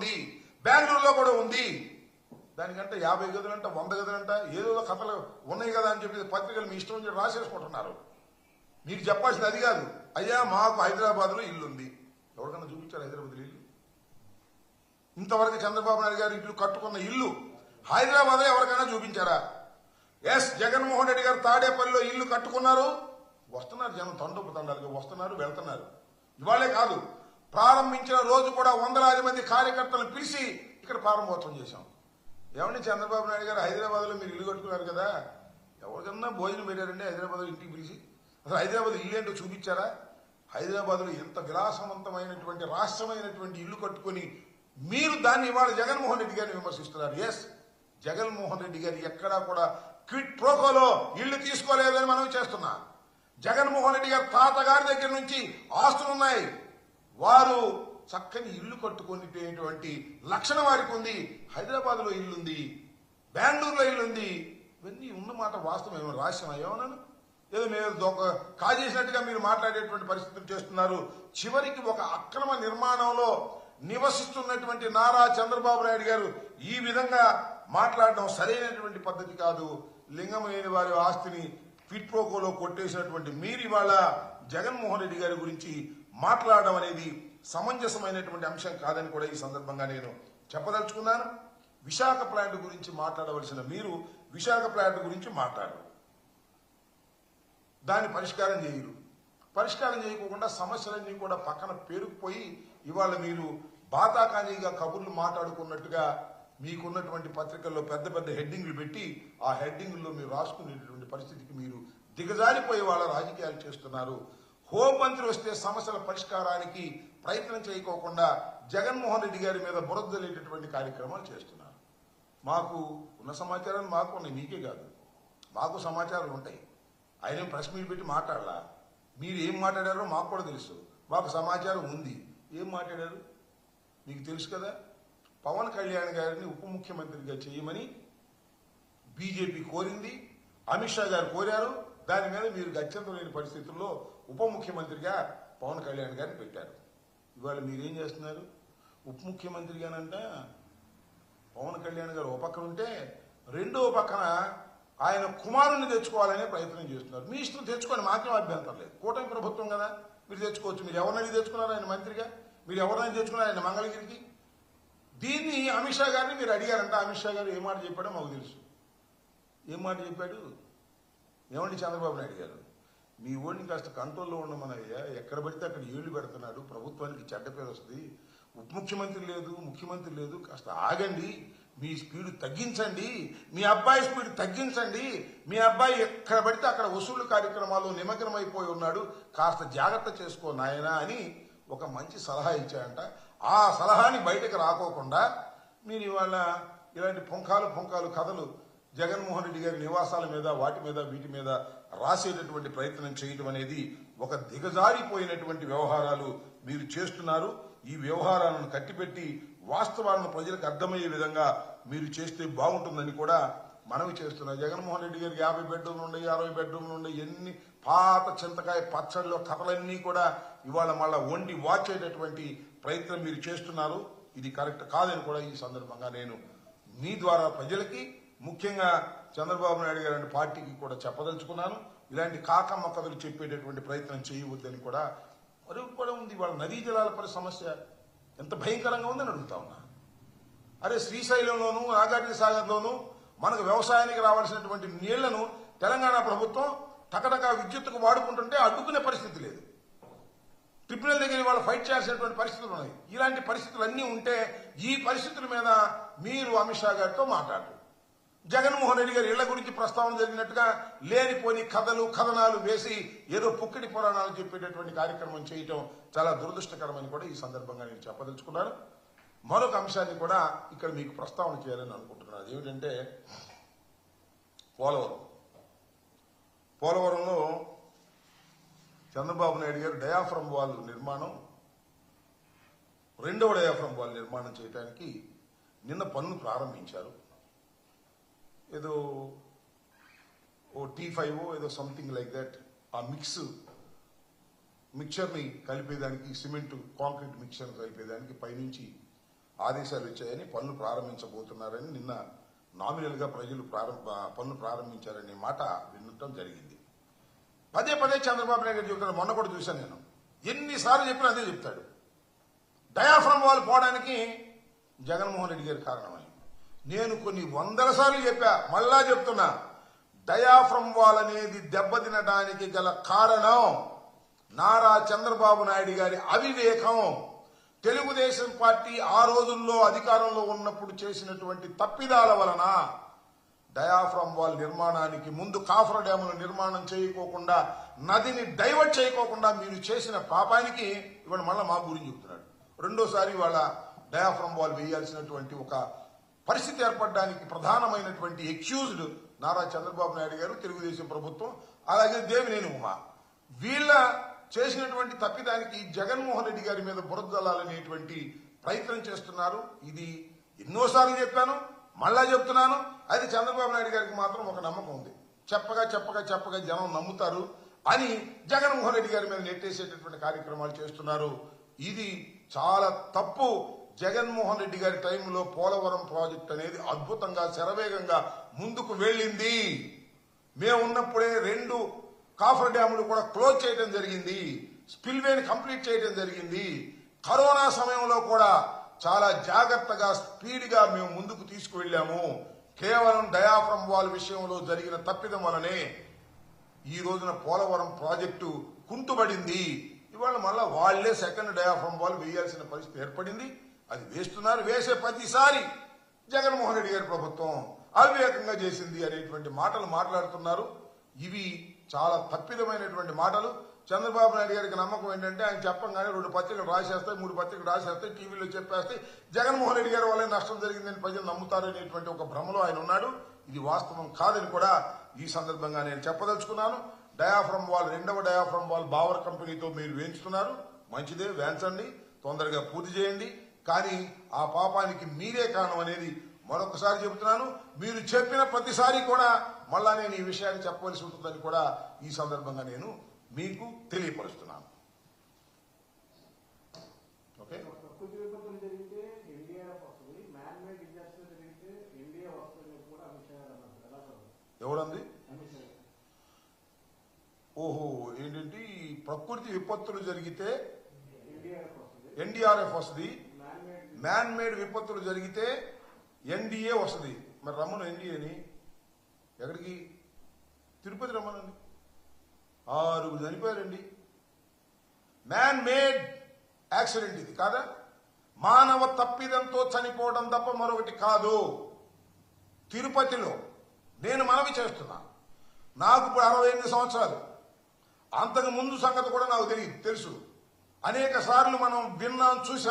ఉంది, బెంగళూరులో కూడా ఉంది. దానికంటే 50 గదులంట 100 గదులంట ఏదో కథలు ఉన్నాయి కదా అని చెప్పి పత్రికలు మీ ఇష్టం చెప్పి రాసేసుకుంటున్నారు. మీకు చెప్పాల్సింది అది కాదు. అయ్యా మాకు హైదరాబాద్లో ఇల్లు ఉంది. ఎవరికన్నా చూపించారు హైదరాబాద్లో ఇల్లు? ఇంతవరకు చంద్రబాబు నాయుడు గారు ఇల్లు కట్టుకున్న ఇల్లు హైదరాబాద్లో ఎవరికైనా చూపించారా? ఎస్, జగన్మోహన్ రెడ్డి గారు తాడేపల్లిలో ఇల్లు కట్టుకున్నారు. వస్తున్నారు జనం, తండోపు తండాలుగా వస్తున్నారు, వెళ్తున్నారు. ఇవాళే కాదు, ప్రారంభించిన రోజు కూడా వందలాది మంది కార్యకర్తలను పిలిచి ఇక్కడ ప్రారంభోత్సవం చేశాం. ఏమండి చంద్రబాబు నాయుడు గారు హైదరాబాద్లో మీరు ఇల్లు కట్టుకున్నారు కదా, ఎవరికన్నా భోజనం పెట్టారండి హైదరాబాద్లో ఇంటికి పిలిచి? అసలు హైదరాబాద్ ఇల్లు ఏంటో చూపించారా? హైదరాబాద్లో ఎంత విలాసవంతమైనటువంటి రాష్ట్రమైనటువంటి ఇల్లు కట్టుకుని మీరు దాన్ని ఇవాళ జగన్మోహన్ రెడ్డి గారిని విమర్శిస్తున్నారు. ఎస్, జగన్మోహన్ రెడ్డి గారు ఎక్కడా కూడా క్విట్ ప్రోకోలో ఇల్లు తీసుకోలేదని మనం చేస్తున్నా. జగన్మోహన్ రెడ్డి గారు తాతగారి దగ్గర నుంచి ఆస్తులున్నాయి. వారు చక్కని ఇల్లు కట్టుకునేటువంటి లక్షణం వారికి ఉంది. హైదరాబాద్ లో ఇల్లుంది, బెంగళూరులో ఇల్లుంది. ఇవన్నీ ఉన్నమాట వాస్తవం. ఏమైనా రాష్ట్రం ఏమన్నాను ఏదో మీరు కాజేసినట్టుగా మీరు మాట్లాడేటువంటి పరిస్థితులు చేస్తున్నారు. చివరికి ఒక అక్రమ నిర్మాణంలో నివసిస్తున్నటువంటి నారా చంద్రబాబు నాయుడు గారు ఈ విధంగా మాట్లాడడం సరైనటువంటి పద్ధతి కాదు. లింగం లేని వారి ఆస్తిని క్విట్ ప్రోకోలో కొట్టేసినటువంటి మీరు ఇవాళ జగన్మోహన్ రెడ్డి గారి గురించి మాట్లాడడం అనేది సమంజసమైనటువంటి అంశం కాదని కూడా ఈ సందర్భంగా నేను చెప్పదలుచుకున్నాను. విశాఖ ప్లాంట్ గురించి మాట్లాడవలసిన మీరు విశాఖ ప్లాంట్ గురించి మాట్లాడరు, దాన్ని పరిష్కారం చేయరు. పరిష్కారం చేయకుండా సమస్యలన్నీ కూడా పక్కన పేరుకుపోయి ఇవాళ మీరు బాతాకానీగా కబుర్లు మాట్లాడుకున్నట్టుగా మీకున్నటువంటి పత్రికల్లో పెద్ద పెద్ద హెడ్డింగ్లు పెట్టి ఆ హెడ్డింగ్లో మీరు రాసుకునేటువంటి పరిస్థితికి మీరు దిగజారిపోయే వాళ్ళ రాజకీయాలు చేస్తున్నారు. హోంమంత్రి వస్తే సమస్యల పరిష్కారానికి ప్రయత్నం చేయకోకుండా జగన్మోహన్ రెడ్డి గారి మీద బురదలేటటువంటి కార్యక్రమాలు చేస్తున్నారు. మాకు ఉన్న సమాచారాన్ని మాకు ఉన్నాయి, మీకే కాదు మాకు సమాచారాలు ఉంటాయి. ఆయన ప్రెస్ మీట్ పెట్టి మాట్లాడాలా? మీరు ఏం మాట్లాడారో మాకు కూడా తెలుసు, మాకు సమాచారం ఉంది. ఏం మాట్లాడారు మీకు తెలుసు కదా. పవన్ కళ్యాణ్ గారిని ఉప ముఖ్యమంత్రిగా చేయమని బీజేపీ కోరింది, అమిత్ షా గారు కోరారు. దాని మీద మీరు గత్యంతరం లేని పరిస్థితుల్లో ఉప ముఖ్యమంత్రిగా పవన్ కళ్యాణ్ గారిని పెట్టారు. ఇవాళ మీరేం చేస్తున్నారు? ఉప ముఖ్యమంత్రిగానంట పవన్ కళ్యాణ్ గారు ఒక పక్కన ఉంటే రెండో పక్కన ఆయన కుమారుణ్ణి తెచ్చుకోవాలనే ప్రయత్నం చేస్తున్నారు. మీ ఇష్టం తెచ్చుకొని మాకేం అభ్యంతరం లేదు, కూటమి ప్రభుత్వం కదా, మీరు తెచ్చుకోవచ్చు. మీరు ఎవరినైనా తెచ్చుకున్నారు ఆయన మంత్రిగా, మీరు ఎవరినైనా తెచ్చుకున్నారు ఆయన మంగళగిరికి. దీన్ని అమిత్ షా గారిని మీరు అడిగారంట. అమిత్ షా గారు ఏ మాట చెప్పాడో మాకు తెలుసు. ఏం మాట చెప్పాడు? ఏమండి చంద్రబాబు నాయుడు గారు, మీ ఓడిని కాస్త కంట్రోల్లో ఉండమనయ్యా, ఎక్కడ పడితే అక్కడ ఏళ్లు పెడుతున్నాడు, ప్రభుత్వానికి చెడ్డ పేరు వస్తుంది, ఉప ముఖ్యమంత్రి లేదు ముఖ్యమంత్రి లేదు, కాస్త ఆగండి, మీ స్పీడ్ తగ్గించండి, మీ అబ్బాయి స్పీడ్ తగ్గించండి, మీ అబ్బాయి ఎక్కడ పడితే అక్కడ వసూలు కార్యక్రమాల్లో నిమగ్నమైపోయి ఉన్నాడు, కాస్త జాగ్రత్త చేసుకో నాయనా అని ఒక మంచి సలహా ఇచ్చాయంట. ఆ సలహాని బయటకు రాకోకుండా మీరు ఇవాళ ఇలాంటి పుంఖాలు కథలు జగన్మోహన్ రెడ్డి గారి నివాసాల మీద వాటి మీద వీటి మీద రాసేటటువంటి ప్రయత్నం చేయడం అనేది ఒక దిగజారిపోయినటువంటి వ్యవహారాలు మీరు చేస్తున్నారు. ఈ వ్యవహారాలను కట్టిపెట్టి వాస్తవాలను ప్రజలకు అర్థమయ్యే విధంగా మీరు చేస్తే బాగుంటుందని కూడా మనవి చేస్తున్నారు. జగన్మోహన్ రెడ్డి గారికి 50 బెడ్రూమ్లు ఉన్నాయి, 60 బెడ్రూమ్లు ఉన్నాయి, ఎన్ని పాత చింతకాయ పచ్చడిలో కథలన్నీ కూడా ఇవాళ మళ్ళా వండి వాచేటటువంటి ప్రయత్నం మీరు చేస్తున్నారు. ఇది కరెక్ట్ కాదని కూడా ఈ సందర్భంగా నేను మీ ద్వారా ప్రజలకి, ముఖ్యంగా చంద్రబాబు నాయుడు గారి పార్టీకి కూడా చెప్పదలుచుకున్నాను. ఇలాంటి కాకమ్మ కథలు చెప్పేటటువంటి ప్రయత్నం చేయవద్దని కూడా మరొక కూడా ఉంది. వాళ్ళ నదీ జలాల సమస్య ఎంత భయంకరంగా ఉందని అడుగుతా ఉన్నా. అరే శ్రీశైలంలోనూ నాగార్జున సాగర్లోనూ మనకు వ్యవసాయానికి రావాల్సినటువంటి నీళ్లను తెలంగాణ ప్రభుత్వం టకటకా విద్యుత్తుకు వాడుకుంటుంటే అడ్డుకునే పరిస్థితి లేదు. ట్రిబ్యునల్ దగ్గర వాళ్ళు ఫైట్ చేయాల్సినటువంటి పరిస్థితులు ఉన్నాయి. ఇలాంటి పరిస్థితులు అన్నీ ఉంటే ఈ పరిస్థితుల మీద మీరు అమిత్ షా గారితో మాట్లాడరు. జగన్మోహన్ రెడ్డి గారి ఇళ్ల గురించి ప్రస్తావన జరిగినట్టుగా లేనిపోని కథనాలు వేసి ఏదో పుక్కిడి పురాణాలు చెప్పేటటువంటి కార్యక్రమం చేయటం చాలా దురదృష్టకరమని కూడా ఈ సందర్భంగా నేను చెప్పదలుచుకున్నాను. మరొక అంశాన్ని కూడా ఇక్కడ మీకు ప్రస్తావన చేయాలని అనుకుంటున్నాను. అదేమిటంటే పోలవరంలో చంద్రబాబు నాయుడు గారు డయాఫ్రమ్ వాల్ నిర్మాణం, రెండవ డయాఫ్రమ్ వాల్ నిర్మాణం చేయడానికి నిన్న పనులు ప్రారంభించారు. ఏదో T5 ఏదో సంథింగ్ లైక్ దట్. ఆ మిక్చర్ని కలిపేదానికి, సిమెంట్ కాంక్రీట్ మిక్చర్ కలిపేదానికి పైనుంచి ఆదేశాలు ఇచ్చాయని పనులు ప్రారంభించబోతున్నారని నిన్న నామినల్గా ప్రజలు పనులు ప్రారంభించారనే మాట వినటం జరిగింది. పదే పదే చంద్రబాబు నాయుడు గారు చెబుతాడు. మొన్న కూడా చూశాను నేను. ఎన్నిసార్లు చెప్పినా అదే చెప్తాడు. డయాఫ్రమ్ వాల్ పోవడానికి జగన్మోహన్ రెడ్డి గారి కారణమని నేను కొన్ని వందల సార్లు చెప్పా, మళ్ళా చెప్తున్నా. డయాఫ్రమ్ వాల్ అనేది దెబ్బతినడానికి గల కారణం నారా చంద్రబాబు నాయుడు గారి అవివేకం. తెలుగుదేశం పార్టీ ఆ రోజుల్లో అధికారంలో ఉన్నప్పుడు చేసినటువంటి తప్పిదాల వలన డయాఫ్రమ్ వాల్ నిర్మాణానికి ముందు కాఫర్ డ్యాముల నిర్మాణం చేయకోకుండా, నదిని డైవర్ట్ చేయకోకుండా మీరు చేసిన పాపానికి ఇవాళ మళ్ళా మా గురించి చెబుతున్నాడు. రెండోసారి వాళ్ళ డయాఫ్రమ్ వాల్ వేయాల్సినటువంటి ఒక పరిస్థితి ఏర్పడడానికి ప్రధానమైనటువంటి ఎక్యూజ్డ్ నారా చంద్రబాబు నాయుడు గారు, తెలుగుదేశం ప్రభుత్వం, అలాగే దేవినేని ఉమా. వీళ్ళ చేసినటువంటి తప్పిదానికి జగన్మోహన్ రెడ్డి గారి మీద బురదలాలనేటువంటి ప్రయత్నం చేస్తున్నారు. ఇది ఎన్నోసార్లు చెప్పాను, మళ్ళా చెప్తున్నాను. అది చంద్రబాబు నాయుడు గారికి మాత్రం ఒక నమ్మకం ఉంది. చెప్పగా చెప్పగా చెప్పగా జనం నమ్ముతారు అని జగన్మోహన్ రెడ్డి గారి మీద నెట్టేసేటటువంటి కార్యక్రమాలు చేస్తున్నారు. ఇది చాలా తప్పు. జగన్మోహన్ రెడ్డి గారి టైంలో పోలవరం ప్రాజెక్ట్ అనేది అద్భుతంగా శరవేగంగా ముందుకు వెళ్ళింది. మేమున్నప్పుడే 2 కాఫర్ డ్యాములు కూడా క్లోజ్ చేయడం జరిగింది. స్పిల్వేని కంప్లీట్ చేయడం జరిగింది. కరోనా సమయంలో కూడా చాలా జాగ్రత్తగా స్పీడ్గా మేము ముందుకు తీసుకువెళ్లాము. కేవలం డయాఫ్రమ్ వాల్ విషయంలో జరిగిన తప్పిదం వలనే ఈ రోజున పోలవరం ప్రాజెక్టు కుంటుబడింది. ఇవాళ మళ్ళా వాళ్లే సెకండ్ డయాఫ్రమ్ వాల్ వేయాల్సిన పరిస్థితి ఏర్పడింది. అది వేస్తున్నారు. వేసే ప్రతిసారి జగన్మోహన్ రెడ్డి గారి ప్రభుత్వం అవివేకంగా చేసింది అనేటువంటి మాటలు మాట్లాడుతున్నారు. ఇవి చాలా తప్పిదమైనటువంటి మాటలు. చంద్రబాబు నాయుడు గారికి నమ్మకం ఏంటంటే ఆయన చెప్పంగానే 2 పత్రికలు రాసేస్తాయి, 3 పత్రికలు రాసేస్తాయి, టీవీలో చెప్పేస్తాయి, జగన్మోహన్ రెడ్డి గారి వల్లే నష్టం జరిగిందని ప్రజలు నమ్ముతారు అనేటువంటి ఒక భ్రమలో ఆయన ఉన్నాడు. ఇది వాస్తవం కాదని కూడా ఈ సందర్భంగా నేను చెప్పదలుచుకున్నాను. డయాఫ్రమ్ వాల్, 2వ డయాఫ్రమ్ వాల్ బావర్ కంపెనీతో మీరు వేయించుతున్నారు. మంచిదే, వేయించండి, తొందరగా పూర్తి చేయండి. కానీ ఆ పాపానికి మీరే కారణం అనేది మరొకసారి చెబుతున్నాను. మీరు చెప్పిన ప్రతిసారి కూడా మళ్ళా నేను ఈ విషయాన్ని చెప్పవలసి ఉంటుందని కూడా ఈ సందర్భంగా నేను మీకు తెలియపరుస్తున్నాను. ఓకే, ఎవరంది? ఓహో, ఏంటంటే ప్రకృతి విపత్తులు జరిగితే ఎన్డీఆర్ఎఫ్ వస్తుంది, మ్యాన్ మేడ్ విపత్తులు జరిగితే ఎన్డీఏ వస్తుంది. మరి రమ్మను ఎన్డీఏని. ఎక్కడికి? తిరుపతి రమ్మనండి. 6 చనిపోయారండి. మ్యాన్ మేడ్ యాక్సిడెంట్ ఇది కాదా? మానవ తప్పిదంతో చనిపోవడం తప్ప మరొకటి కాదు. తిరుపతిలో నేను మనవి చేస్తున్నా. నాకు ఇప్పుడు 68 సంవత్సరాలు. అంతకు ముందు సంగతి కూడా నాకు తెలుసు. అనేక సార్లు మనం విన్నాం, చూసాం.